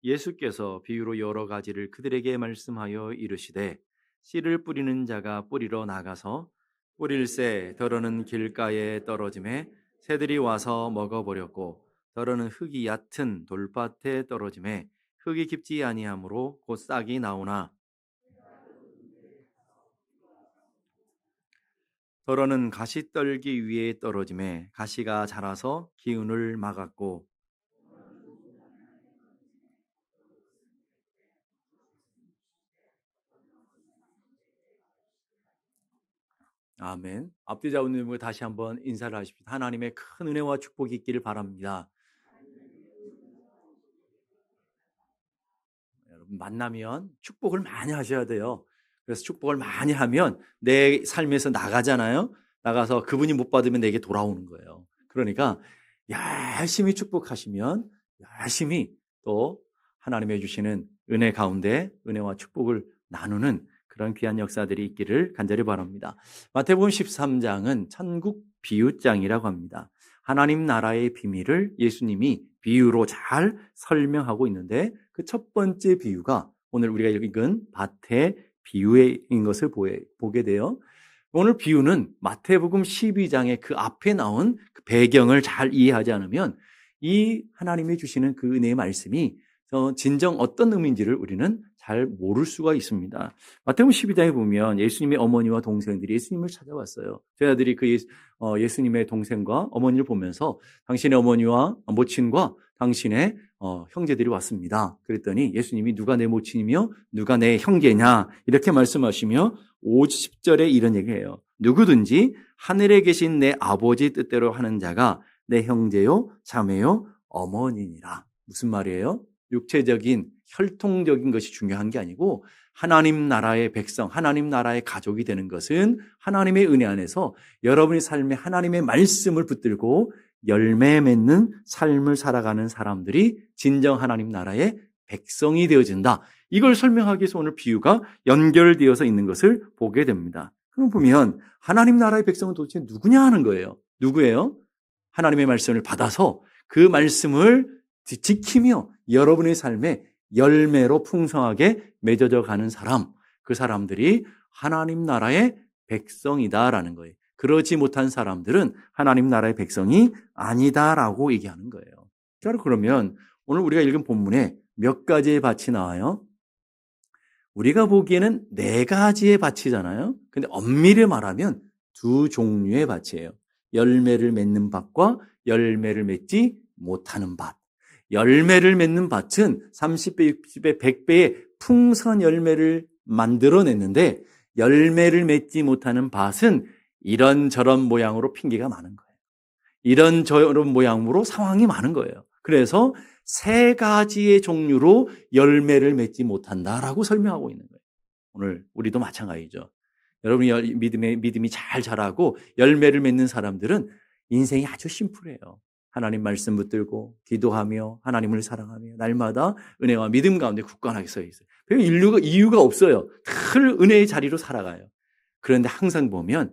예수께서 비유로 여러 가지를 그들에게 말씀하여 이르시되 씨를 뿌리는 자가 뿌리러 나가서 뿌릴새 더러는 길가에 떨어짐에 새들이 와서 먹어버렸고 더러는 흙이 얕은 돌밭에 떨어짐에 흙이 깊지 아니하므로 곧 싹이 나오나 더러는 가시떨기 위에 떨어짐에 가시가 자라서 기운을 막았고. 아멘. 앞뒤 잡는 분 다시 한번 인사를 하십시오. 하나님의 큰 은혜와 축복이 있기를 바랍니다. 여러분 만나면 축복을 많이 하셔야 돼요. 그래서 축복을 많이 하면 내 삶에서 나가잖아요. 나가서 그분이 못 받으면 내게 돌아오는 거예요. 그러니까 열심히 축복하시면 열심히 또 하나님의 주시는 은혜 가운데 은혜와 축복을 나누는 그런 귀한 역사들이 있기를 간절히 바랍니다. 마태복음 13장은 천국 비유장이라고 합니다. 하나님 나라의 비밀을 예수님이 비유로 잘 설명하고 있는데 그 첫 번째 비유가 오늘 우리가 읽은 밭의 비유인 것을 보게 돼요. 오늘 비유는 마태복음 12장의 그 앞에 나온 그 배경을 잘 이해하지 않으면 이 하나님이 주시는 그 은혜의 말씀이 진정 어떤 의미인지를 우리는 잘 모를 수가 있습니다. 마태복음 12장에 보면 예수님의 어머니와 동생들이 예수님을 찾아왔어요. 저희들이 그 예수님의 동생과 어머니를 보면서 당신의 어머니와 모친과 당신의 형제들이 왔습니다. 그랬더니 예수님이 누가 내 모친이며 누가 내 형제냐 이렇게 말씀하시며 50절에 이런 얘기해요. 누구든지 하늘에 계신 내 아버지 뜻대로 하는 자가 내 형제요 자매요 어머니니라. 무슨 말이에요? 육체적인 혈통적인 것이 중요한 게 아니고 하나님 나라의 백성, 하나님 나라의 가족이 되는 것은 하나님의 은혜 안에서 여러분의 삶에 하나님의 말씀을 붙들고 열매 맺는 삶을 살아가는 사람들이 진정 하나님 나라의 백성이 되어진다. 이걸 설명하기 위해서 오늘 비유가 연결되어서 있는 것을 보게 됩니다. 그럼 보면 하나님 나라의 백성은 도대체 누구냐 하는 거예요. 누구예요? 하나님의 말씀을 받아서 그 말씀을 지키며 여러분의 삶에 열매로 풍성하게 맺어져 가는 사람, 그 사람들이 하나님 나라의 백성이다라는 거예요. 그러지 못한 사람들은 하나님 나라의 백성이 아니다라고 얘기하는 거예요. 자, 그러면 오늘 우리가 읽은 본문에 몇 가지의 밭이 나와요? 우리가 보기에는 네 가지의 밭이잖아요. 근데 엄밀히 말하면 두 종류의 밭이에요. 열매를 맺는 밭과 열매를 맺지 못하는 밭. 열매를 맺는 밭은 30배, 60배, 100배의 풍성한 열매를 만들어냈는데 열매를 맺지 못하는 밭은 이런저런 모양으로 핑계가 많은 거예요. 이런저런 모양으로 상황이 많은 거예요. 그래서 세 가지의 종류로 열매를 맺지 못한다라고 설명하고 있는 거예요. 오늘 우리도 마찬가지죠. 여러분이 믿음이 잘 자라고 열매를 맺는 사람들은 인생이 아주 심플해요. 하나님 말씀 붙들고 기도하며 하나님을 사랑하며 날마다 은혜와 믿음 가운데 굳건하게 서 있어요. 별 이유가 없어요. 늘 은혜의 자리로 살아가요. 그런데 항상 보면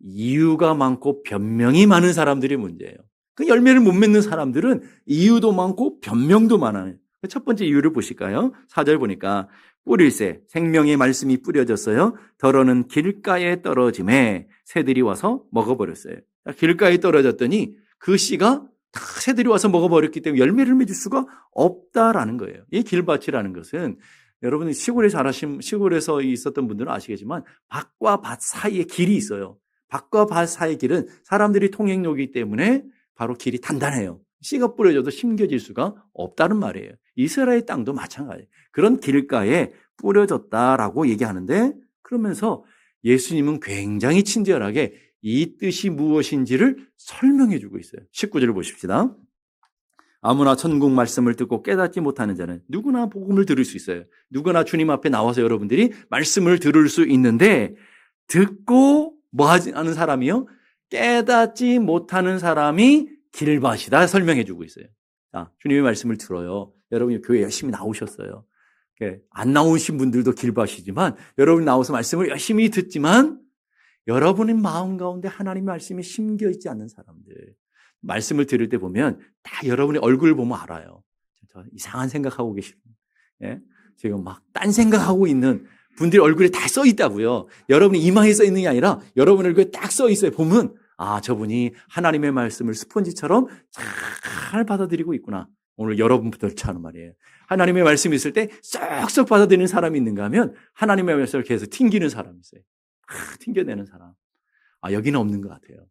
이유가 많고 변명이 많은 사람들이 문제예요. 그 열매를 못 맺는 사람들은 이유도 많고 변명도 많아요. 첫 번째 이유를 보실까요? 4절 보니까 뿌릴새 생명의 말씀이 뿌려졌어요. 더러는 길가에 떨어짐에 새들이 와서 먹어버렸어요. 길가에 떨어졌더니 그 씨가 다 새들이 와서 먹어버렸기 때문에 열매를 맺을 수가 없다라는 거예요. 이 길밭이라는 것은 여러분이 시골에서 있었던 분들은 아시겠지만 밭과 밭 사이에 길이 있어요. 밭과 밭 사이의 길은 사람들이 통행로이기 때문에 바로 길이 단단해요. 씨가 뿌려져도 심겨질 수가 없다는 말이에요. 이스라엘 땅도 마찬가지예요. 그런 길가에 뿌려졌다라고 얘기하는데 그러면서 예수님은 굉장히 친절하게 이 뜻이 무엇인지를 설명해 주고 있어요. 19절을 보십시다. 아무나 천국 말씀을 듣고 깨닫지 못하는 자는 누구나 복음을 들을 수 있어요. 누구나 주님 앞에 나와서 여러분들이 말씀을 들을 수 있는데 듣고 뭐 하는 사람이요? 깨닫지 못하는 사람이 길밭이다 설명해 주고 있어요. 자, 주님의 말씀을 들어요. 여러분이 교회 열심히 나오셨어요. 안 나오신 분들도 길밭이지만 여러분이 나와서 말씀을 열심히 듣지만 여러분의 마음 가운데 하나님의 말씀이 심겨 있지 않는 사람들 말씀을 들을 때 보면 다 여러분의 얼굴을 보면 알아요. 저 이상한 생각하고 계시는, 예? 지금 막 딴 생각하고 있는 분들이 얼굴에 다 써 있다고요. 여러분이 이마에 써 있는 게 아니라 여러분 얼굴에 딱 써 있어요. 보면 저분이 하나님의 말씀을 스펀지처럼 잘 받아들이고 있구나. 오늘 여러분부터 하는 말이에요. 하나님의 말씀이 있을 때 쏙쏙 받아들이는 사람이 있는가 하면 하나님의 말씀을 계속 ting기는 사람이 있어요. 튕겨내는 사람. 여기는 없는 것 같아요.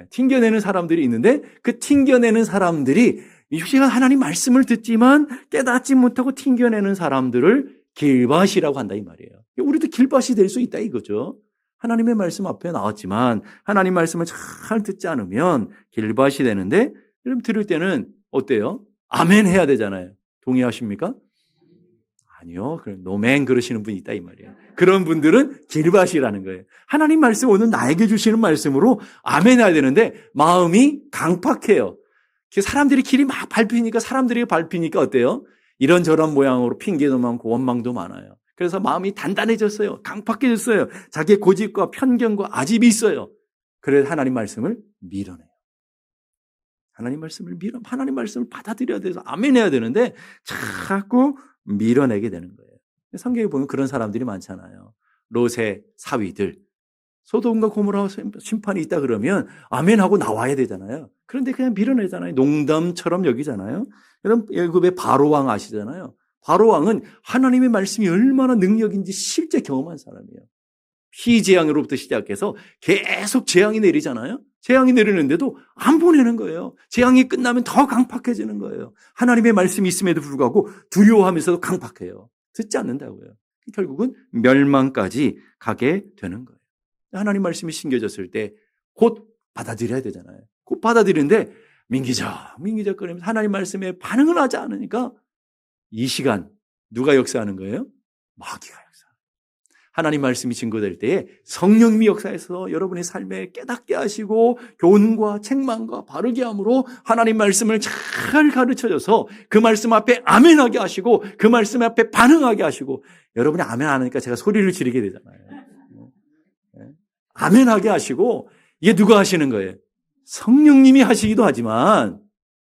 튕겨내는 사람들이 있는데 그 튕겨내는 사람들이 육신가 하나님 말씀을 듣지만 깨닫지 못하고 튕겨내는 사람들을 길밭이라고 한다 이 말이에요. 우리도 길밭이 될 수 있다 이거죠. 하나님의 말씀 앞에 나왔지만 하나님 말씀을 잘 듣지 않으면 길밭이 되는데 여러분 들을 때는 어때요? 아멘 해야 되잖아요. 동의하십니까? 아니요. 그럼 노멘 그러시는 분이 있다 이 말이에요. 그런 분들은 길밭이라는 거예요. 하나님 말씀 오늘 나에게 주시는 말씀으로 아멘 해야 되는데 마음이 강팍해요. 사람들이 길이 막 밟히니까 사람들이 밟히니까 어때요? 이런저런 모양으로 핑계도 많고 원망도 많아요. 그래서 마음이 단단해졌어요. 강팍해졌어요. 자기의 고집과 편견과 아집이 있어요. 그래서 하나님 말씀을 밀어내요. 하나님 말씀을 받아들여야 돼서 아멘 해야 되는데 자꾸 밀어내게 되는 거예요. 성경에 보면 그런 사람들이 많잖아요. 롯의 사위들. 소돔과 고모라 심판이 있다 그러면 아멘하고 나와야 되잖아요. 그런데 그냥 밀어내잖아요. 농담처럼 여기잖아요. 여러분 애굽의 바로왕 아시잖아요. 바로왕은 하나님의 말씀이 얼마나 능력인지 실제 경험한 사람이에요. 피재앙으로부터 시작해서 계속 재앙이 내리잖아요. 재앙이 내리는데도 안 보내는 거예요. 재앙이 끝나면 더 강팍해지는 거예요. 하나님의 말씀이 있음에도 불구하고 두려워하면서도 강팍해요. 듣지 않는다고요. 결국은 멸망까지 가게 되는 거예요. 하나님 말씀이 심겨졌을 때 곧 받아들여야 되잖아요. 곧 받아들이는데 민기적거리면서 하나님 말씀에 반응을 하지 않으니까 이 시간 누가 역사하는 거예요? 마귀가 역사하는 거예요. 하나님 말씀이 증거될 때에 성령님이 역사해서 여러분의 삶에 깨닫게 하시고 교훈과 책망과 바르게 함으로 하나님 말씀을 잘 가르쳐줘서 그 말씀 앞에 아멘하게 하시고 그 말씀 앞에 반응하게 하시고 여러분이 아멘 안 하니까 제가 소리를 지르게 되잖아요. 아멘하게 하시고 이게 누가 하시는 거예요? 성령님이 하시기도 하지만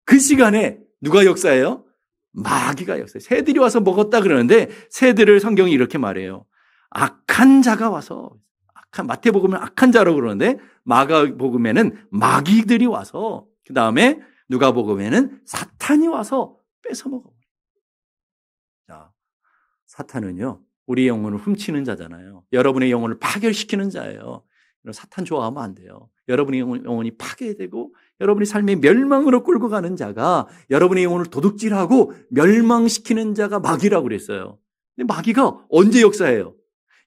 그 시간에 누가 역사해요? 마귀가 역사해요. 새들이 와서 먹었다 그러는데 새들을 성경이 이렇게 말해요. 악한 자가 와서 마태복음은 악한 자라고 그러는데 마가복음에는 마귀들이 와서 그 다음에 누가복음에는 사탄이 와서 뺏어 먹어버려요. 자, 사탄은요 우리의 영혼을 훔치는 자잖아요. 여러분의 영혼을 파괴시키는 자예요. 사탄 좋아하면 안 돼요. 여러분의 영혼이 파괴되고 여러분의 삶의 멸망으로 끌고 가는 자가 여러분의 영혼을 도둑질하고 멸망시키는 자가 마귀라고 그랬어요. 근데 마귀가 언제 역사해요?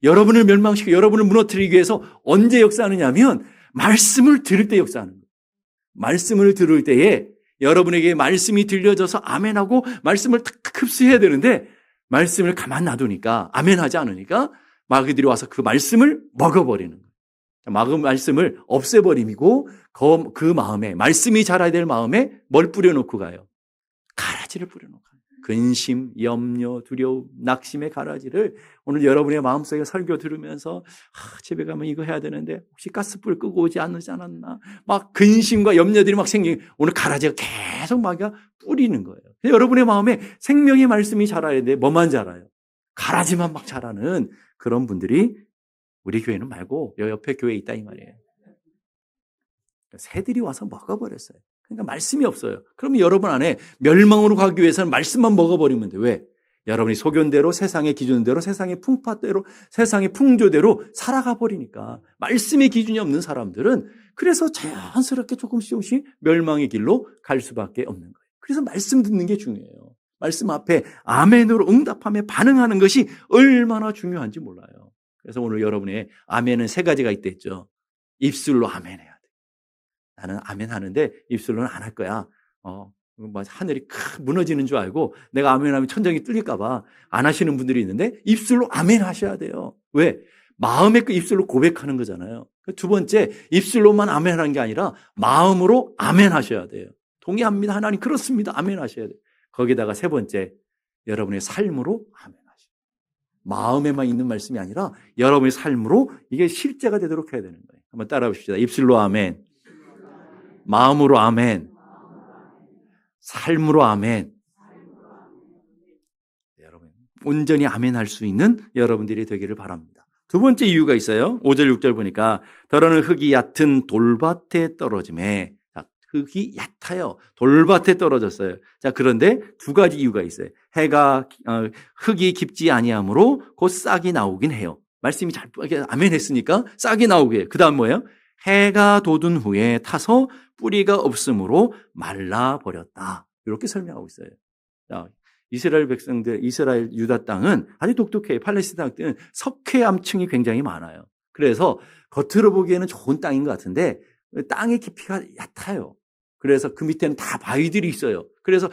여러분을 멸망시키고 여러분을 무너뜨리기 위해서 언제 역사하느냐 하면 말씀을 들을 때 역사하는 거예요. 말씀을 들을 때에 여러분에게 말씀이 들려져서 아멘하고 말씀을 탁 흡수해야 되는데 말씀을 가만 놔두니까 아멘하지 않으니까 마귀들이 와서 그 말씀을 먹어버리는 거예요. 말씀을 없애버리고 그 마음에 말씀이 자라야 될 마음에 뭘 뿌려놓고 가요? 가라지를 뿌려놓고 가요. 근심, 염려, 두려움, 낙심의 가라지를 오늘 여러분의 마음속에 설교 들으면서 집에 가면 이거 해야 되는데 혹시 가스불 끄고 오지 않았나? 막 근심과 염려들이 막 생기고 오늘 가라지가 계속 마귀가 뿌리는 거예요. 여러분의 마음에 생명의 말씀이 자라야 되는데 뭐만 자라요? 가라지만 막 자라는 그런 분들이 우리 교회는 말고 여 옆에 교회에 있다 이 말이에요. 새들이 와서 먹어버렸어요. 그러니까 말씀이 없어요. 그러면 여러분 안에 멸망으로 가기 위해서는 말씀만 먹어버리면 돼요. 왜? 여러분이 소견대로 세상의 기준대로 세상의 풍파대로 세상의 풍조대로 살아가 버리니까 말씀의 기준이 없는 사람들은 그래서 자연스럽게 조금씩 멸망의 길로 갈 수밖에 없는 거예요. 그래서 말씀 듣는 게 중요해요. 말씀 앞에 아멘으로 응답하며 반응하는 것이 얼마나 중요한지 몰라요. 그래서 오늘 여러분의 아멘은 세 가지가 있댔죠. 입술로 아멘해야 돼. 나는 아멘 하는데 입술로는 안 할 거야. 하늘이 무너지는 줄 알고 내가 아멘하면 천장이 뚫릴까 봐 안 하시는 분들이 있는데 입술로 아멘 하셔야 돼요. 왜? 마음의 그 입술로 고백하는 거잖아요. 두 번째, 입술로만 아멘 하는 게 아니라 마음으로 아멘 하셔야 돼요. 동의합니다. 하나님 그렇습니다. 아멘 하셔야 돼요. 거기다가 세 번째, 여러분의 삶으로 아멘 하셔야 돼요. 마음에만 있는 말씀이 아니라 여러분의 삶으로 이게 실제가 되도록 해야 되는 거예요. 한번 따라 봅시다. 입술로 아멘, 마음으로 아멘, 삶으로 아멘. 여러분, 온전히 아멘 할 수 있는 여러분들이 되기를 바랍니다. 두 번째 이유가 있어요. 5절, 6절 보니까 더러는 흙이 얕은 돌밭에 떨어짐에, 흙이 얕아요. 돌밭에 떨어졌어요. 자, 그런데 두 가지 이유가 있어요. 흙이 깊지 아니하므로 곧 싹이 나오긴 해요. 말씀이 잘 아멘 했으니까 싹이 나오게 해요. 그 다음 뭐예요? 해가 돋은 후에 타서 뿌리가 없으므로 말라버렸다. 이렇게 설명하고 있어요. 자, 이스라엘 백성들, 이스라엘 유다 땅은 아주 독특해요. 팔레스타인 땅은 석회암층이 굉장히 많아요. 그래서 겉으로 보기에는 좋은 땅인 것 같은데 땅의 깊이가 얕아요. 그래서 그 밑에는 다 바위들이 있어요. 그래서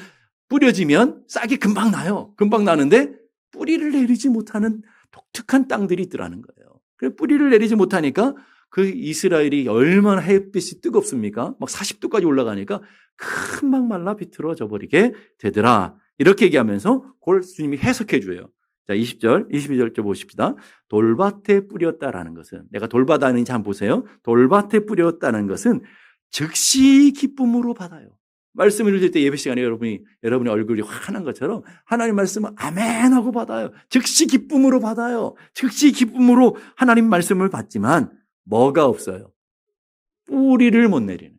뿌려지면 싹이 금방 나요. 금방 나는데 뿌리를 내리지 못하는 독특한 땅들이 있더라는 거예요. 그래서 뿌리를 내리지 못하니까 그 이스라엘이 얼마나 햇빛이 뜨겁습니까? 막 40도까지 올라가니까 금방 말라 비틀어져 버리게 되더라. 이렇게 얘기하면서 그걸 주님이 해석해 줘요. 자, 20절, 22절 좀 보십시다. 돌밭에 뿌렸다라는 것은, 내가 돌밭 아닌지 한번 보세요. 돌밭에 뿌렸다는 것은 즉시 기쁨으로 받아요. 말씀을 읽을 때 예배 시간에 여러분의 얼굴이 환한 것처럼 하나님 말씀을 아멘 하고 받아요. 즉시 기쁨으로 받아요. 즉시 기쁨으로 하나님 말씀을 받지만 뭐가 없어요? 뿌리를 못 내리는.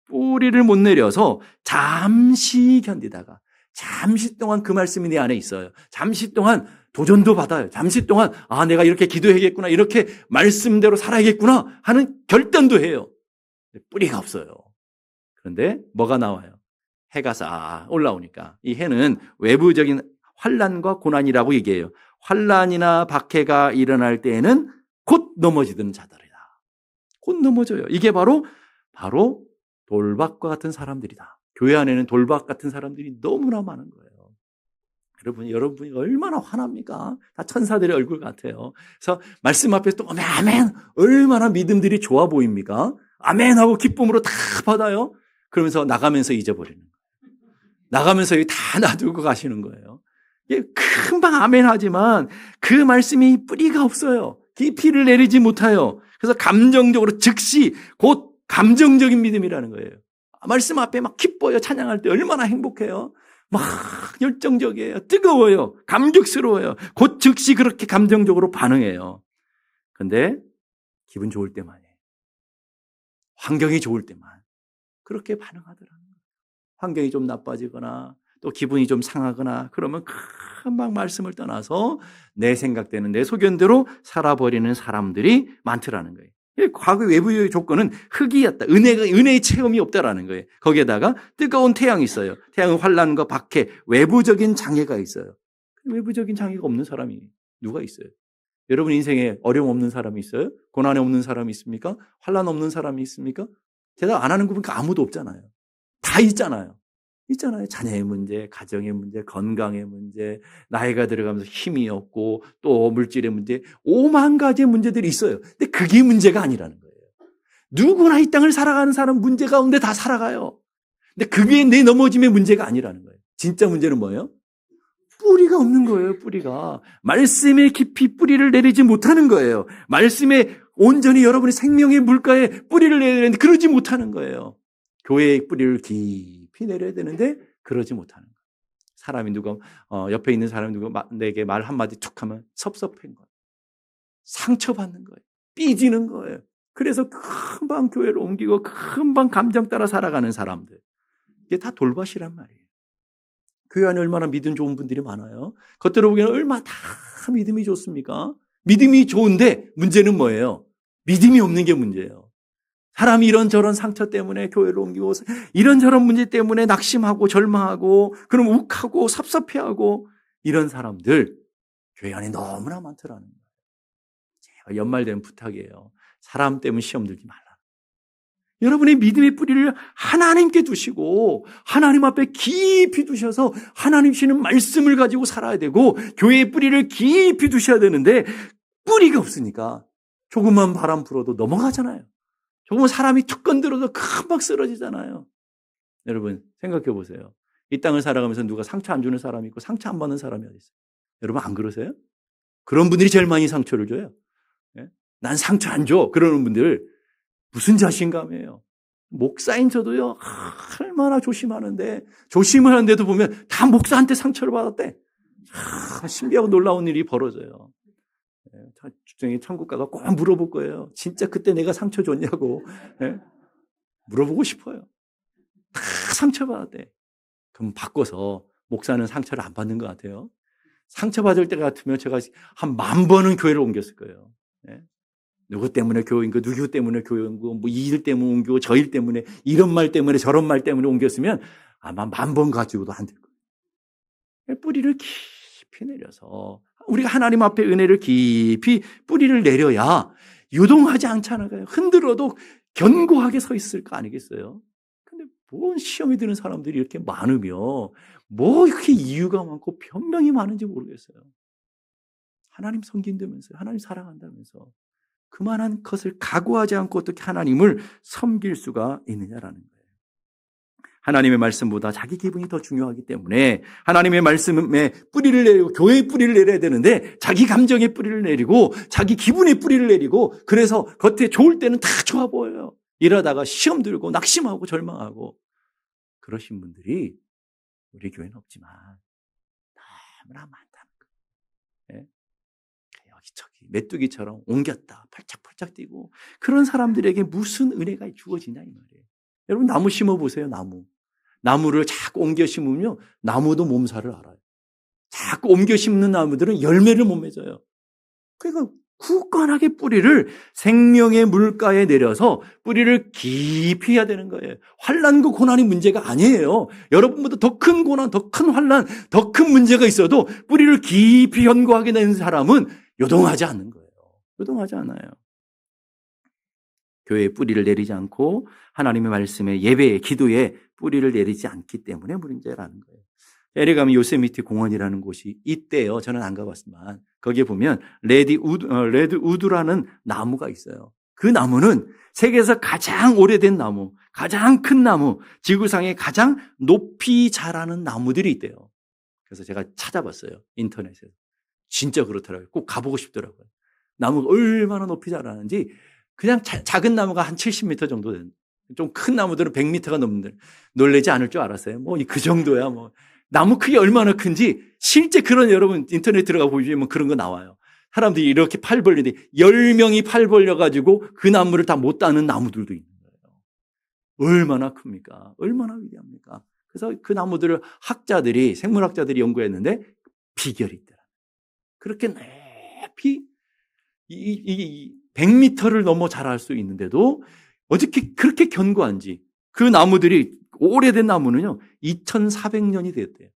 뿌리를 못 내려서 잠시 견디다가 잠시 동안 그 말씀이 내 안에 있어요. 잠시 동안 도전도 받아요. 잠시 동안 내가 이렇게 기도해야겠구나, 이렇게 말씀대로 살아야겠구나 하는 결단도 해요. 뿌리가 없어요. 그런데 뭐가 나와요? 해가 싹 올라오니까. 이 해는 외부적인 환난과 고난이라고 얘기해요. 환난이나 박해가 일어날 때에는 곧 넘어지던 자들이다. 곧 넘어져요. 이게 바로 돌밭과 같은 사람들이다. 교회 안에는 돌밭 같은 사람들이 너무나 많은 거예요. 여러분이 얼마나 화납니까? 다 천사들의 얼굴 같아요. 그래서 말씀 앞에서 또 아멘, 얼마나 믿음들이 좋아 보입니까? 아멘 하고 기쁨으로 다 받아요. 그러면서 나가면서 잊어버리는 거예요. 나가면서 다 놔두고 가시는 거예요. 금방 아멘 하지만 그 말씀이 뿌리가 없어요. 깊이를 내리지 못해요. 그래서 감정적으로 즉시 곧 감정적인 믿음이라는 거예요. 말씀 앞에 막 기뻐요. 찬양할 때 얼마나 행복해요. 막 열정적이에요. 뜨거워요. 감격스러워요. 곧 즉시 그렇게 감정적으로 반응해요. 근데 기분 좋을 때만이에요. 환경이 좋을 때만 그렇게 반응하더라고요. 환경이 좀 나빠지거나 또 기분이 좀 상하거나 그러면 금방 말씀을 떠나서 내 생각대로 내 소견대로 살아버리는 사람들이 많더라는 거예요. 과거 외부의 조건은 흙이었다. 은혜의 체험이 없다라는 거예요. 거기에다가 뜨거운 태양이 있어요. 태양은 환난과 박해, 외부적인 장애가 있어요. 외부적인 장애가 없는 사람이 누가 있어요? 여러분 인생에 어려움 없는 사람이 있어요? 고난 없는 사람이 있습니까? 환난 없는 사람이 있습니까? 대답 안 하는 거 보니까 아무도 없잖아요. 다 있잖아요. 자녀의 문제, 가정의 문제, 건강의 문제, 나이가 들어가면서 힘이 없고 또 물질의 문제, 5만 가지의 문제들이 있어요. 근데 그게 문제가 아니라는 거예요. 누구나 이 땅을 살아가는 사람 문제 가운데 다 살아가요. 근데 그게 내 넘어짐의 문제가 아니라는 거예요. 진짜 문제는 뭐예요? 뿌리가 없는 거예요. 뿌리가. 말씀에 깊이 뿌리를 내리지 못하는 거예요. 말씀에 온전히 여러분의 생명의 물가에 뿌리를 내야 되는데 그러지 못하는 거예요. 교회의 뿌리를 깊이 내려야 되는데 그러지 못하는 거예요. 사람이 옆에 있는 사람이 내게 말 한마디 툭 하면 섭섭한 거예요. 상처받는 거예요. 삐지는 거예요. 그래서 금방 교회를 옮기고 금방 감정 따라 살아가는 사람들. 이게 다 돌밭이란 말이에요. 교회 안에 얼마나 믿음 좋은 분들이 많아요. 겉으로 보기에는 얼마나 다 믿음이 좋습니까? 믿음이 좋은데 문제는 뭐예요? 믿음이 없는 게 문제예요. 사람이 이런저런 상처 때문에 교회를 옮기고 이런저런 문제 때문에 낙심하고 절망하고 그럼 욱하고 섭섭해하고 이런 사람들 교회 안에 너무나 많더라는 거예요. 제가 연말 되면 부탁이에요. 사람 때문에 시험 들지 말라. 여러분의 믿음의 뿌리를 하나님께 두시고 하나님 앞에 깊이 두셔서 하나님 주시는 말씀을 가지고 살아야 되고 교회의 뿌리를 깊이 두셔야 되는데 뿌리가 없으니까 조금만 바람 불어도 넘어가잖아요. 조금만 사람이 툭 건드려도 금방 쓰러지잖아요. 여러분 생각해 보세요. 이 땅을 살아가면서 누가 상처 안 주는 사람이 있고 상처 안 받는 사람이 어디 있어요? 여러분 안 그러세요? 그런 분들이 제일 많이 상처를 줘요. 난 상처 안 줘. 그러는 분들 무슨 자신감이에요? 목사인 저도요, 얼마나 조심하는데도 보면 다 목사한테 상처를 받았대. 신기하고 놀라운 일이 벌어져요. 주중에 천국 가서 꼭 물어볼 거예요. 진짜 그때 내가 상처 줬냐고. 네? 물어보고 싶어요. 다 상처받았대. 그럼 바꿔서 목사는 상처를 안 받는 것 같아요. 상처받을 때 같으면 제가 한 10,000번은 교회를 옮겼을 거예요. 네? 누구 때문에 교회인 거, 누구 때문에 교회인 거, 뭐 이 일 때문에 옮기고 저 일 때문에 이런 말 때문에 저런 말 때문에 옮겼으면 아마 10,000번 가지고도 안 될 거예요. 뿌리를 깊이 내려서 우리가 하나님 앞에 은혜를 깊이 뿌리를 내려야 유동하지 않잖아요. 흔들어도 견고하게 서 있을 거 아니겠어요? 근데 뭔 시험이 드는 사람들이 이렇게 많으며 뭐 이렇게 이유가 많고 변명이 많은지 모르겠어요. 하나님 섬긴다면서요. 하나님 사랑한다면서. 그만한 것을 각오하지 않고 어떻게 하나님을 섬길 수가 있느냐라는 거예요. 하나님의 말씀보다 자기 기분이 더 중요하기 때문에 하나님의 말씀에 뿌리를 내리고 교회에 뿌리를 내려야 되는데 자기 감정에 뿌리를 내리고 자기 기분에 뿌리를 내리고 그래서 겉에 좋을 때는 다 좋아 보여요. 이러다가 시험 들고 낙심하고 절망하고 그러신 분들이 우리 교회는 없지만 너무나 많다는 거예요. 예? 여기저기 메뚜기처럼 옮겼다 팔짝팔짝 뛰고 그런 사람들에게 무슨 은혜가 주어지냐 이 말이에요. 여러분 나무 심어보세요. 나무를 자꾸 옮겨 심으면 나무도 몸살을 알아요. 자꾸 옮겨 심는 나무들은 열매를 못 맺어요. 그러니까 굳건하게 뿌리를 생명의 물가에 내려서 뿌리를 깊이 해야 되는 거예요. 환난과 고난이 문제가 아니에요. 여러분보다 더 큰 고난, 더 큰 환난, 더 큰 문제가 있어도 뿌리를 깊이 견고하게 낸 사람은 요동하지 않는 거예요. 요동하지 않아요. 교회에 뿌리를 내리지 않고 하나님의 말씀에 예배에 기도에 뿌리를 내리지 않기 때문에 문제라는 거예요. LA 가면 요세미티 공원이라는 곳이 있대요. 저는 안 가봤지만 거기에 보면 레드 우드라는 나무가 있어요. 그 나무는 세계에서 가장 오래된 나무, 가장 큰 나무, 지구상에 가장 높이 자라는 나무들이 있대요. 그래서 제가 찾아봤어요. 인터넷에서. 진짜 그렇더라고요. 꼭 가보고 싶더라고요. 나무가 얼마나 높이 자라는지 그냥 작은 나무가 한 70m 정도 되는 좀 큰 나무들은 100m가 넘는데 놀라지 않을 줄 알았어요. 뭐 그 정도야 뭐. 나무 크기 얼마나 큰지 실제 그런 여러분 인터넷 들어가 보시면 그런 거 나와요. 사람들이 이렇게 팔 벌리는데 10명이 팔 벌려가지고 그 나무를 다 못 따는 나무들도 있는 거예요. 얼마나 큽니까? 얼마나 위대합니까? 그래서 그 나무들을 생물학자들이 연구했는데 비결이 있더라. 그렇게 높이 100m를 넘어 자랄 수 있는데도 어떻게 그렇게 견고한지 그 나무들이 오래된 나무는요 2400년이 되었대요.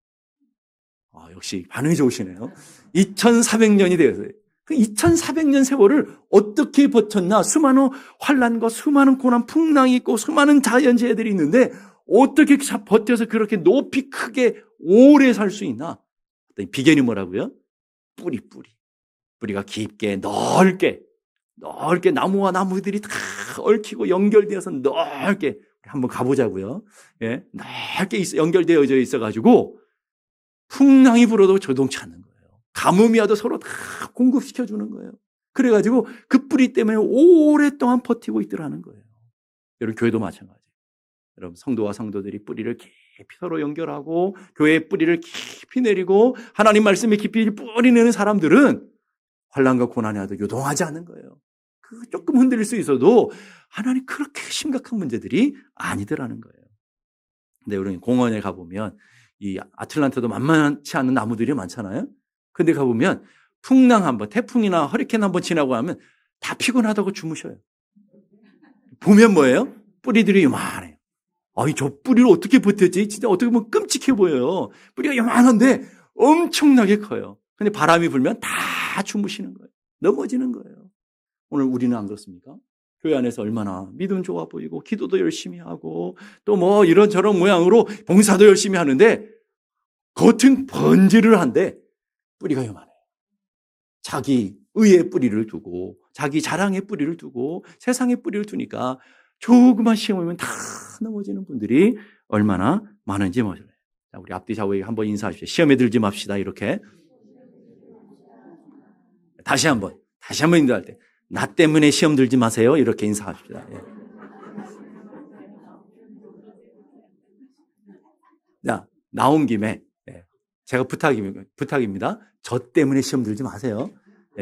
역시 반응이 좋으시네요. 2400년이 되었어요. 그 2400년 세월을 어떻게 버텼나. 수많은 환난과 수많은 고난 풍랑이 있고 수많은 자연재해들이 있는데 어떻게 버텨서 그렇게 높이 크게 오래 살 수 있나. 비결이 뭐라고요? 뿌리가 깊게 넓게 나무와 나무들이 다 얽히고 연결되어서 넓게 한번 가보자고요. 예, 넓게 연결되어져 있어가지고 풍랑이 불어도 조동치 않는 거예요. 가뭄이 와도 서로 다 공급시켜주는 거예요. 그래가지고 그 뿌리 때문에 오랫동안 버티고 있더라는 거예요. 여러분 교회도 마찬가지예요. 여러분 성도와 성도들이 뿌리를 깊이 서로 연결하고 교회의 뿌리를 깊이 내리고 하나님 말씀에 깊이 뿌리 내는 사람들은 환난과 고난이 와도 요동하지 않는 거예요. 조금 흔들릴 수 있어도 하나님 그렇게 심각한 문제들이 아니더라는 거예요. 근데 우리 공원에 가보면 이 아틀란타도 만만치 않은 나무들이 많잖아요. 근데 가보면 풍랑 한번, 태풍이나 허리케인 한번 지나고 하면 다 피곤하다고 주무셔요. 보면 뭐예요? 뿌리들이 요만해요. 저 뿌리를 어떻게 버텼지? 진짜 어떻게 보면 끔찍해 보여요. 뿌리가 요만한데 엄청나게 커요. 근데 바람이 불면 다 주무시는 거예요. 넘어지는 거예요. 오늘 우리는 안 그렇습니까? 교회 안에서 얼마나 믿음 좋아 보이고 기도도 열심히 하고 또 뭐 이런저런 모양으로 봉사도 열심히 하는데 겉은 번지를 한데 뿌리가 요만해요. 자기 의의 뿌리를 두고 자기 자랑의 뿌리를 두고 세상의 뿌리를 두니까 조그만 시험 오면 다 넘어지는 분들이 얼마나 많은지 몰라요. 우리 앞뒤 좌우에게 한번 인사하십시오. 시험에 들지 맙시다. 이렇게 다시 한번 인도할 때 나 때문에 시험 들지 마세요. 이렇게 인사합시다. 예. 자, 나온 김에 제가 부탁입니다. 저 때문에 시험 들지 마세요.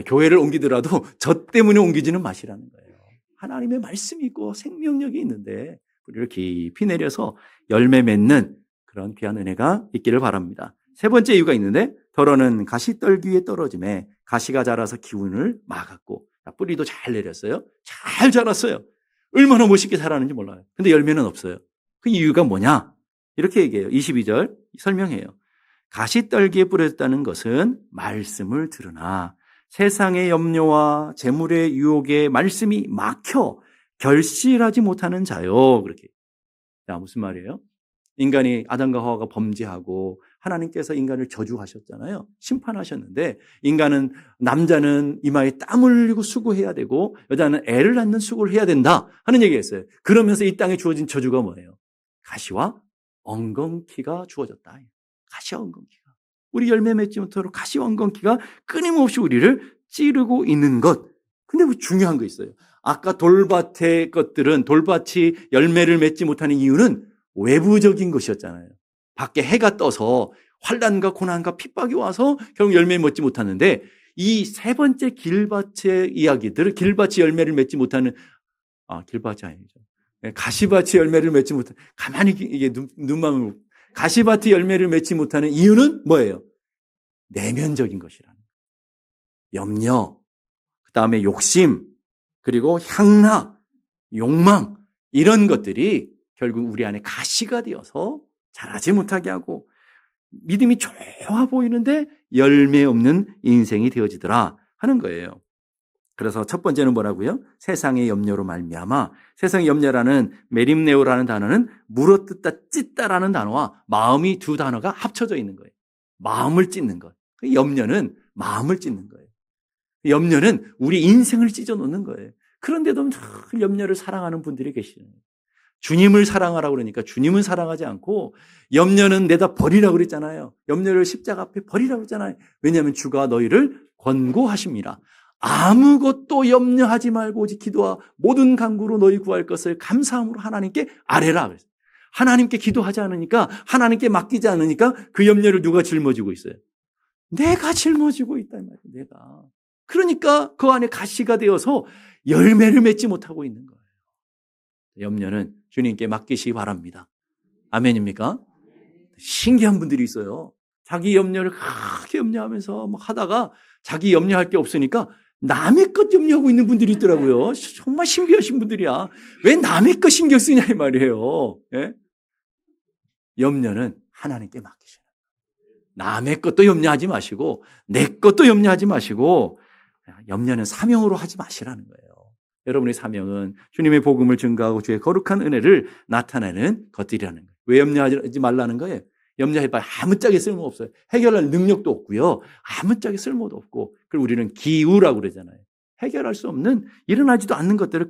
교회를 옮기더라도 저 때문에 옮기지는 마시라는 거예요. 하나님의 말씀이 있고 생명력이 있는데 뿌리를 깊이 내려서 열매 맺는 그런 귀한 은혜가 있기를 바랍니다. 세 번째 이유가 있는데 덜어는 가시떨기 위에 떨어짐에 가시가 자라서 기운을 막았고 뿌리도 잘 내렸어요. 잘 자랐어요. 얼마나 멋있게 자라는지 몰라요. 근데 열매는 없어요. 그 이유가 뭐냐? 이렇게 얘기해요. 22절 설명해요. 가시떨기에 뿌려졌다는 것은 말씀을 들으나 세상의 염려와 재물의 유혹에 말씀이 막혀 결실하지 못하는 자요. 그렇게. 자, 무슨 말이에요? 인간이 아담과 하와가 범죄하고 하나님께서 인간을 저주하셨잖아요. 심판하셨는데 남자는 이마에 땀 흘리고 수고해야 되고 여자는 애를 낳는 수고를 해야 된다 하는 얘기였어요. 그러면서 이 땅에 주어진 저주가 뭐예요? 가시와 엉겅퀴가 주어졌다. 가시와 엉겅퀴가. 우리 열매 맺지 못하도록 가시와 엉겅퀴가 끊임없이 우리를 찌르고 있는 것. 근데 뭐 중요한 거 있어요. 아까 돌밭의 것들은 돌밭이 열매를 맺지 못하는 이유는 외부적인 것이었잖아요. 밖에 해가 떠서 환난과 고난과 핍박이 와서 결국 열매 맺지 못하는데 이 세 번째 길밭의 이야기들, 길밭이 열매를 맺지 못하는 길밭이 아니죠. 가시밭이 열매를 맺지 못하는 가만히 이게 눈만 가시밭이 열매를 맺지 못하는 이유는 뭐예요? 내면적인 것이라는 거예요. 염려, 그다음에 욕심, 그리고 향락, 욕망 이런 것들이 결국 우리 안에 가시가 되어서 자라지 못하게 하고 믿음이 좋아 보이는데 열매 없는 인생이 되어지더라 하는 거예요. 그래서 첫 번째는 뭐라고요? 세상의 염려로 말미암아. 세상의 염려라는 메림네오라는 단어는 물어뜯다 찢다라는 단어와 마음이 두 단어가 합쳐져 있는 거예요. 마음을 찢는 것. 염려는 마음을 찢는 거예요. 염려는 우리 인생을 찢어놓는 거예요. 그런데도 늘 염려를 사랑하는 분들이 계시잖아요. 주님을 사랑하라고 그러니까 주님은 사랑하지 않고 염려는 내다 버리라고 그랬잖아요. 염려를 십자가 앞에 버리라고 그랬잖아요. 왜냐하면 주가 너희를 권고하십니다. 아무것도 염려하지 말고 오직 기도와 모든 간구로 너희 구할 것을 감사함으로 하나님께 아뢰라 그랬어요. 하나님께 기도하지 않으니까 하나님께 맡기지 않으니까 그 염려를 누가 짊어지고 있어요? 내가 짊어지고 있다 이 말이에요. 내가. 그러니까 그 안에 가시가 되어서 열매를 맺지 못하고 있는 거예요. 염려는 주님께 맡기시기 바랍니다. 아멘입니까? 신기한 분들이 있어요. 자기 염려를 크게 염려하면서 막 하다가 자기 염려할 게 없으니까 남의 것 염려하고 있는 분들이 있더라고요. 정말 신비하신 분들이야. 왜 남의 것 신경 쓰냐 이 말이에요. 예? 염려는 하나님께 맡기셔요. 남의 것도 염려하지 마시고 내 것도 염려하지 마시고 염려는 사명으로 하지 마시라는 거예요. 여러분의 사명은 주님의 복음을 증거하고 주의 거룩한 은혜를 나타내는 것들이라는 거예요. 왜 염려하지 말라는 거예요? 염려해봐야 아무짝에 쓸모없어요. 해결할 능력도 없고요. 아무짝에 쓸모도 없고. 그리고 우리는 기우라고 그러잖아요. 해결할 수 없는 일어나지도 않는 것들을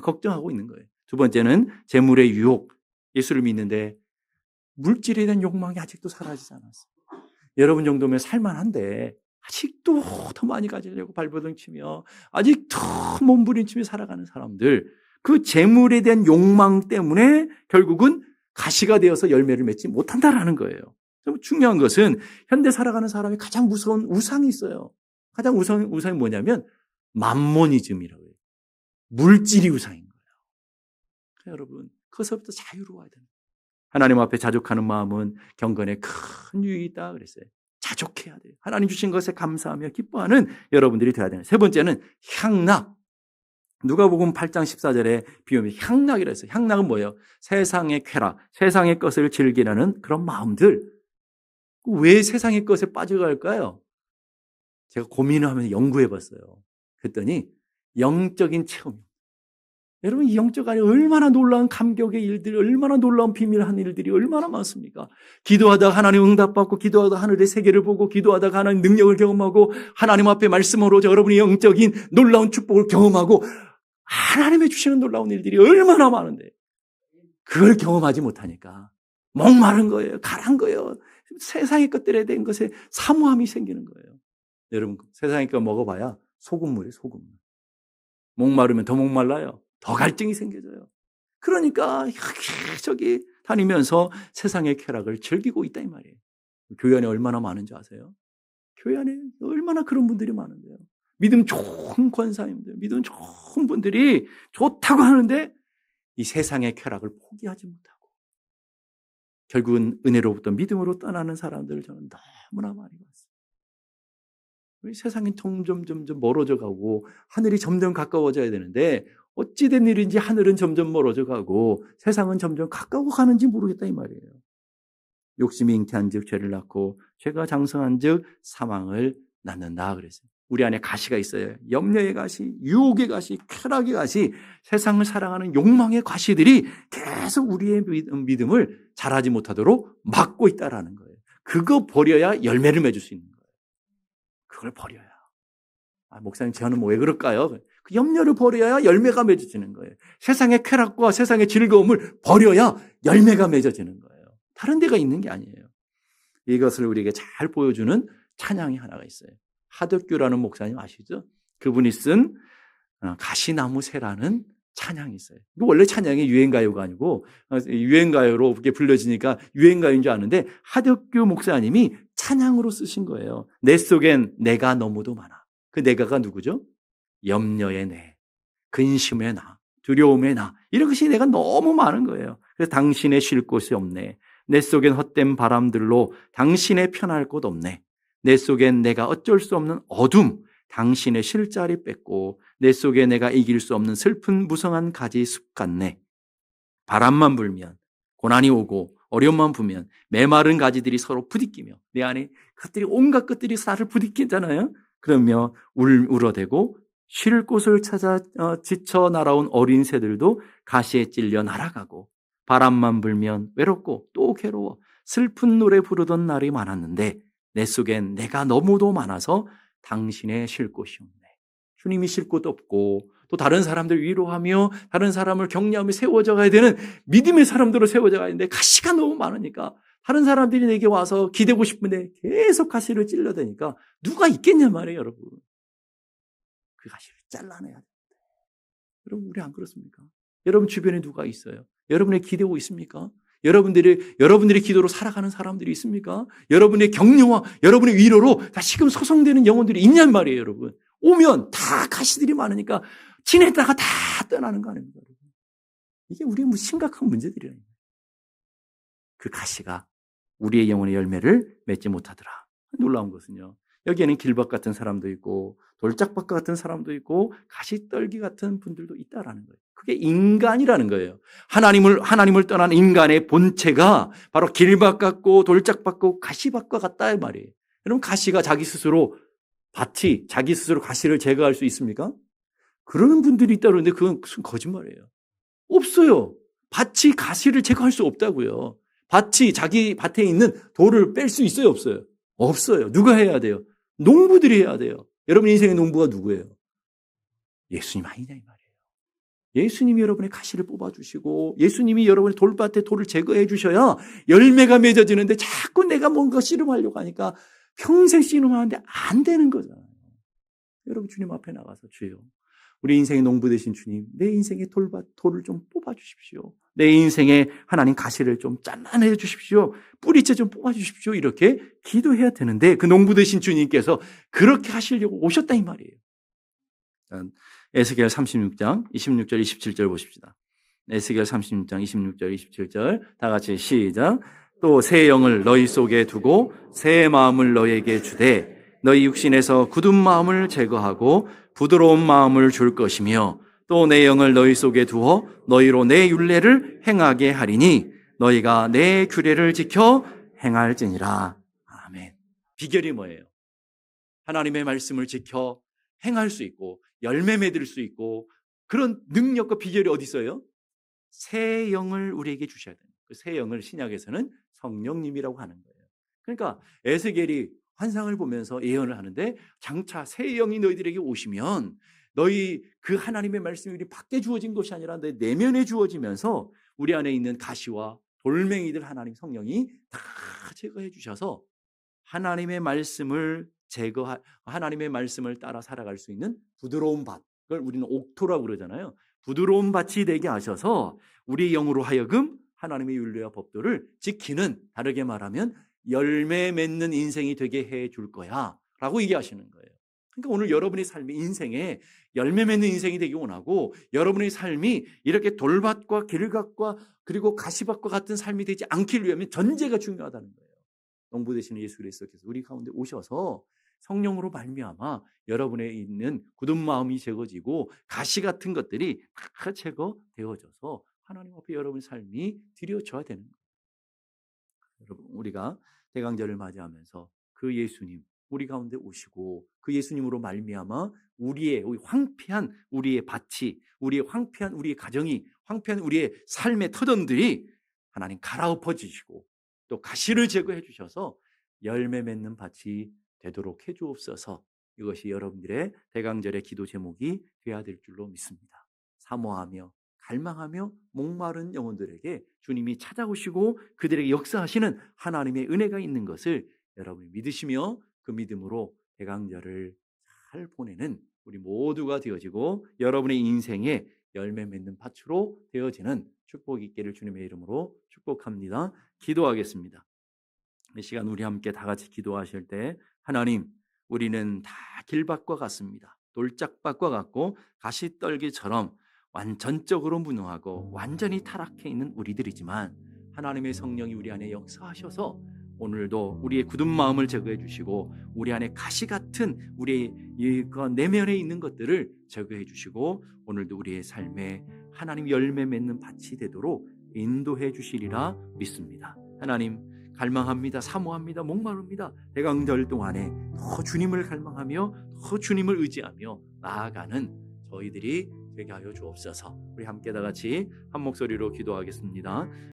걱정하고 있는 거예요. 두 번째는 재물의 유혹. 예수를 믿는데 물질에 대한 욕망이 아직도 사라지지 않았어요. 여러분 정도면 살만한데 아직도 더 많이 가지려고 발버둥 치며 아직 더 몸부림치며 살아가는 사람들, 그 재물에 대한 욕망 때문에 결국은 가시가 되어서 열매를 맺지 못한다라는 거예요. 중요한 것은 현대 살아가는 사람이 가장 무서운 우상이 있어요. 가장 우상이 뭐냐면 맘모니즘이라고 해요. 물질이 우상인 거예요. 그러니까 여러분 그것부터 자유로워야 됩니다. 하나님 앞에 자족하는 마음은 경건에 큰 유익이 있다 그랬어요. 자족해야 돼요. 하나님 주신 것에 감사하며 기뻐하는 여러분들이 되어야 되는. 세 번째는 향락. 누가복음 8장 14절에 비유하면 향락이라 했어요. 향락은 뭐예요? 세상의 쾌락, 세상의 것을 즐기려는 그런 마음들. 왜 세상의 것에 빠져갈까요? 제가 고민을 하면서 연구해 봤어요. 그랬더니 영적인 체험. 여러분 이 영적 안에 얼마나 놀라운 감격의 일들이, 얼마나 놀라운 비밀한 일들이 얼마나 많습니까? 기도하다가 하나님 응답받고, 기도하다가 하늘의 세계를 보고, 기도하다가 하나님 능력을 경험하고, 하나님 앞에 말씀으로 여러분이 영적인 놀라운 축복을 경험하고, 하나님의 주시는 놀라운 일들이 얼마나 많은데 그걸 경험하지 못하니까 목마른 거예요. 가란 거예요. 세상의 것들에 대한 것에 사모함이 생기는 거예요. 여러분 세상의 것 먹어봐야 소금물이에요. 소금물. 목마르면 더 목말라요. 더 갈증이 생겨져요. 그러니까 여기저기 다니면서 세상의 쾌락을 즐기고 있다 이 말이에요. 교회 안에 얼마나 많은지 아세요? 교회 안에 얼마나 그런 분들이 많은데요. 믿음 좋은 권사님들, 믿음 좋은 분들이 좋다고 하는데 이 세상의 쾌락을 포기하지 못하고 결국은 은혜로부터 믿음으로 떠나는 사람들을 저는 너무나 많이 봤어요. 우리 세상이 점점 멀어져 가고 하늘이 점점 가까워져야 되는데 어찌된 일인지 하늘은 점점 멀어져 가고 세상은 점점 가까워 가는지 모르겠다 이 말이에요. 욕심이 잉태한즉 죄를 낳고 죄가 장성한즉 사망을 낳는다 그랬어요. 우리 안에 가시가 있어요. 염려의 가시, 유혹의 가시, 쾌락의 가시, 세상을 사랑하는 욕망의 가시들이 계속 우리의 믿음을 자라지 못하도록 막고 있다라는 거예요. 그거 버려야 열매를 맺을 수 있는 거예요. 그걸 버려야. 목사님 저는 왜 그럴까요? 그 염려를 버려야 열매가 맺어지는 거예요. 세상의 쾌락과 세상의 즐거움을 버려야 열매가 맺어지는 거예요. 다른 데가 있는 게 아니에요. 이것을 우리에게 잘 보여주는 찬양이 하나가 있어요. 하덕규라는 목사님 아시죠? 그분이 쓴 가시나무 새라는 찬양이 있어요. 이거 원래 찬양이 유행가요가 아니고 유행가요로 그렇게 불려지니까 유행가요인 줄 아는데 하덕규 목사님이 찬양으로 쓰신 거예요. 내 속엔 내가 너무도 많아. 그 내가가 누구죠? 염려의 내, 근심의 나, 두려움의 나, 이런 것이 내가 너무 많은 거예요. 그래서 당신의 쉴 곳이 없네. 내 속엔 헛된 바람들로 당신의 편할 곳 없네. 내 속엔 내가 어쩔 수 없는 어둠, 당신의 쉴 자리 뺏고 내 속에 내가 이길 수 없는 슬픈 무성한 가지 숲 같네. 바람만 불면 고난이 오고 어려움만 불면 메마른 가지들이 서로 부딪히며 내 안에 것들이 온갖 것들이 나를 부딪히잖아요. 그러며 울어대고 쉴 곳을 찾아 지쳐 날아온 어린 새들도 가시에 찔려 날아가고 바람만 불면 외롭고 또 괴로워 슬픈 노래 부르던 날이 많았는데 내 속엔 내가 너무도 많아서 당신의 쉴 곳이 없네. 주님이 쉴 곳도 없고 또 다른 사람들 위로하며 다른 사람을 격려하며 세워져 가야 되는 믿음의 사람들로 세워져 가야 되는데 가시가 너무 많으니까 다른 사람들이 내게 와서 기대고 싶은데 계속 가시를 찔러대니까 누가 있겠냐 말이에요, 여러분. 그 가시를 잘라내야 됩니다. 여러분, 우리 안 그렇습니까? 여러분 주변에 누가 있어요? 여러분의 기대고 있습니까? 여러분들의 기도로 살아가는 사람들이 있습니까? 여러분의 격려와 여러분의 위로로 다시금 소송되는 영혼들이 있냔 말이에요, 여러분. 오면 다 가시들이 많으니까 지냈다가 다 떠나는 거 아닙니까, 여러분? 이게 우리의 심각한 문제들이라는 거예요. 그 가시가 우리의 영혼의 열매를 맺지 못하더라. 놀라운 것은요. 여기에는 길박 같은 사람도 있고 돌짝박 같은 사람도 있고 가시떨기 같은 분들도 있다라는 거예요. 그게 인간이라는 거예요. 하나님을 떠난 인간의 본체가 바로 길박 같고 돌짝박 같고 가시밭과 같다 이 말이에요. 여러분 가시가 자기 스스로 가시를 제거할 수 있습니까? 그러는 분들이 있다 그러는데 그건 무슨 거짓말이에요. 없어요. 밭이 가시를 제거할 수 없다고요. 밭이 자기 밭에 있는 돌을 뺄 수 있어요, 없어요? 없어요. 누가 해야 돼요? 농부들이 해야 돼요. 여러분 인생의 농부가 누구예요? 예수님 아니냐 이 말이에요. 예수님이 여러분의 가시를 뽑아주시고 예수님이 여러분의 돌밭에 돌을 제거해 주셔야 열매가 맺어지는데 자꾸 내가 뭔가 씨름하려고 하니까 평생 씨름하는데 안 되는 거잖아요. 여러분 주님 앞에 나가서 주여 우리 인생의 농부 되신 주님 내 인생의 돌을 좀 뽑아주십시오. 내 인생에 하나님 가시를 좀 잘라내 주십시오. 뿌리채 좀 뽑아주십시오. 이렇게 기도해야 되는데 그 농부 되신 주님께서 그렇게 하시려고 오셨다 이 말이에요. 에스겔 36장 26절 27절 보십시다. 에스겔 36장 26절 27절 다 같이 시작. 또 새 영을 너희 속에 두고 새 마음을 너희에게 주되 너희 육신에서 굳은 마음을 제거하고 부드러운 마음을 줄 것이며 또 내 영을 너희 속에 두어 너희로 내 율례를 행하게 하리니 너희가 내 규례를 지켜 행할지니라. 아멘. 비결이 뭐예요? 하나님의 말씀을 지켜 행할 수 있고 열매 맺을 수 있고 그런 능력과 비결이 어디 있어요? 새 영을 우리에게 주셔야 돼요. 그 새 영을 신약에서는 성령님이라고 하는 거예요. 그러니까 에스겔이 환상을 보면서 예언을 하는데 장차 새 영이 너희들에게 오시면 너희 그 하나님의 말씀이 우리 밖에 주어진 것이 아니라 내 내면에 주어지면서 우리 안에 있는 가시와 돌멩이들 하나님 성령이 다 제거해 주셔서 하나님의 말씀을 하나님의 말씀을 따라 살아갈 수 있는 부드러운 밭, 그걸 우리는 옥토라고 그러잖아요. 부드러운 밭이 되게 하셔서 우리 영으로 하여금 하나님의 윤리와 법도를 지키는, 다르게 말하면 열매 맺는 인생이 되게 해 줄 거야 라고 얘기하시는 거예요. 그러니까 오늘 여러분의 삶이 인생에 열매 맺는 인생이 되기 원하고, 여러분의 삶이 이렇게 돌밭과 길갓과 그리고 가시밭과 같은 삶이 되지 않기를 위하면 전제가 중요하다는 거예요. 농부 되시는 예수 그리스도께서 우리 가운데 오셔서 성령으로 말미암아 여러분에 있는 굳은 마음이 제거지고 가시 같은 것들이 다 제거되어져서 하나님 앞에 여러분의 삶이 드려져야 되는 거예요. 여러분, 우리가 대강절을 맞이하면서 그 예수님 우리 가운데 오시고 그 예수님으로 말미암아 우리 황폐한 우리의 밭이, 우리의 황폐한 우리의 가정이, 황폐한 우리의 삶의 터전들이 하나님 갈아엎어 주시고 또 가시를 제거해 주셔서 열매 맺는 밭이 되도록 해 주옵소서. 이것이 여러분들의 대강절의 기도 제목이 되어야 될 줄로 믿습니다. 사모하며 갈망하며 목마른 영혼들에게 주님이 찾아오시고 그들에게 역사하시는 하나님의 은혜가 있는 것을 여러분이 믿으시며 그 믿음으로 대강절을 잘 보내는 우리 모두가 되어지고 여러분의 인생에 열매 맺는 밭으로 되어지는 축복이 있기를 주님의 이름으로 축복합니다. 기도하겠습니다. 이 시간 우리 함께 다 같이 기도하실 때, 하나님, 우리는 다 길밭과 같습니다. 돌짝밭과 같고 가시떨기처럼 완전적으로 무능하고 완전히 타락해 있는 우리들이지만, 하나님의 성령이 우리 안에 역사하셔서 오늘도 우리의 굳은 마음을 제거해 주시고 우리 안에 가시 같은 우리의 내면에 있는 것들을 제거해 주시고 오늘도 우리의 삶에 하나님 열매 맺는 밭이 되도록 인도해 주시리라 믿습니다. 하나님, 갈망합니다. 사모합니다. 목마릅니다. 대강절 동안에 더 주님을 갈망하며 더 주님을 의지하며 나아가는 저희들이 되게 하여 주옵소서. 우리 함께 다 같이 한 목소리로 기도하겠습니다.